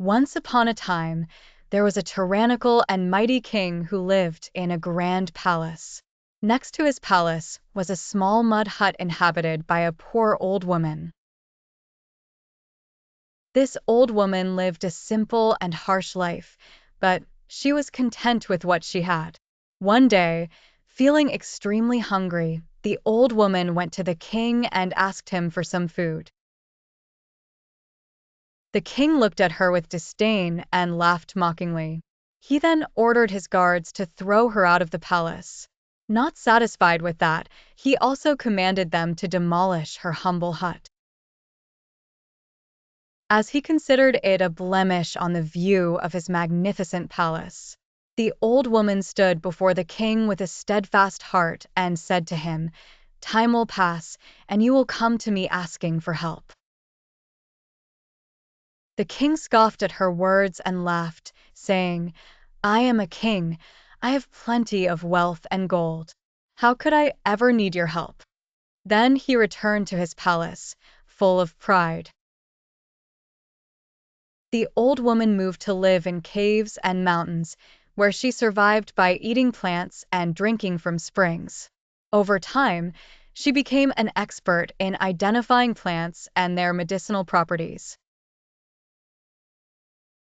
Once upon a time, there was a tyrannical and mighty king who lived in a grand palace. Next to his palace was a small mud hut inhabited by a poor old woman. This old woman lived a simple and harsh life, but she was content with what she had. One day, feeling extremely hungry, the old woman went to the king and asked him for some food. The king looked at her with disdain and laughed mockingly. He then ordered his guards to throw her out of the palace. Not satisfied with that, he also commanded them to demolish her humble hut, as he considered it a blemish on the view of his magnificent palace. The old woman stood before the king with a steadfast heart and said to him, "Time will pass, and you will come to me asking for help." The king scoffed at her words and laughed, saying, "I am a king. I have plenty of wealth and gold. How could I ever need your help?" Then he returned to his palace, full of pride. The old woman moved to live in caves and mountains, where she survived by eating plants and drinking from springs. Over time, she became an expert in identifying plants and their medicinal properties.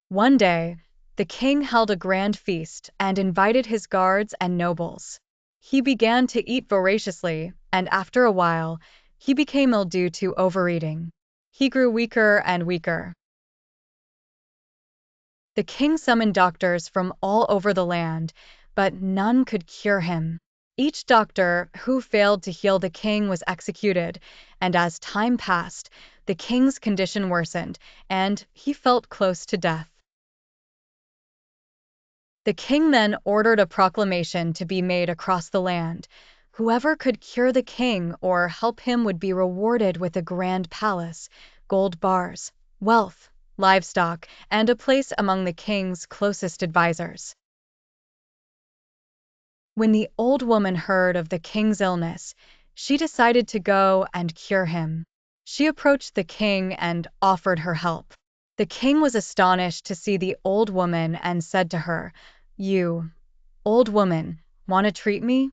One day, the king held a grand feast and invited his guards and nobles. He began to eat voraciously, and after a while, he became ill due to overeating. He grew weaker and weaker. The king summoned doctors from all over the land, but none could cure him. Each doctor who failed to heal the king was executed, and as time passed, the king's condition worsened, and he felt close to death. The king then ordered a proclamation to be made across the land. Whoever could cure the king or help him would be rewarded with a grand palace, gold bars, wealth, livestock, and a place among the king's closest advisors. When the old woman heard of the king's illness, she decided to go and cure him. She approached the king and offered her help. The king was astonished to see the old woman and said to her, "You, old woman, want to treat me?"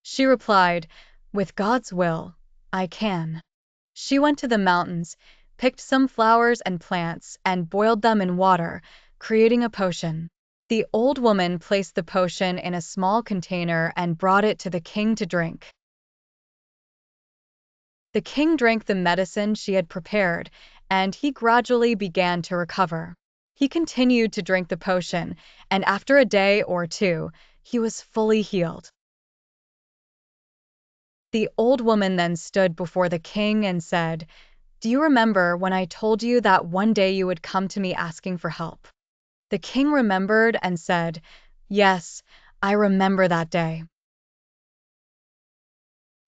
She replied, "With God's will, I can." She went to the mountains, picked some flowers and plants, and boiled them in water, creating a potion. The old woman placed the potion in a small container and brought it to the king to drink. The king drank the medicine she had prepared, and he gradually began to recover. He continued to drink the potion, and after a day or two, he was fully healed. The old woman then stood before the king and said, "Do you remember when I told you that one day you would come to me asking for help?" The king remembered and said, "Yes, I remember that day."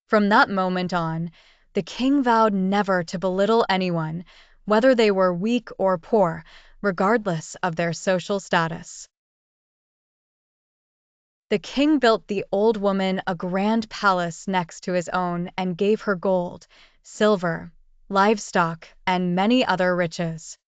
From that moment on, the king vowed never to belittle anyone, whether they were weak or poor, regardless of their social status. The king built the old woman a grand palace next to his own and gave her gold, silver, livestock, and many other riches.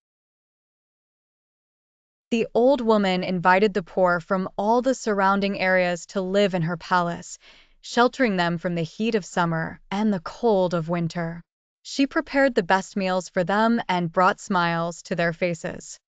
The old woman invited the poor from all the surrounding areas to live in her palace, sheltering them from the heat of summer and the cold of winter. She prepared the best meals for them and brought smiles to their faces.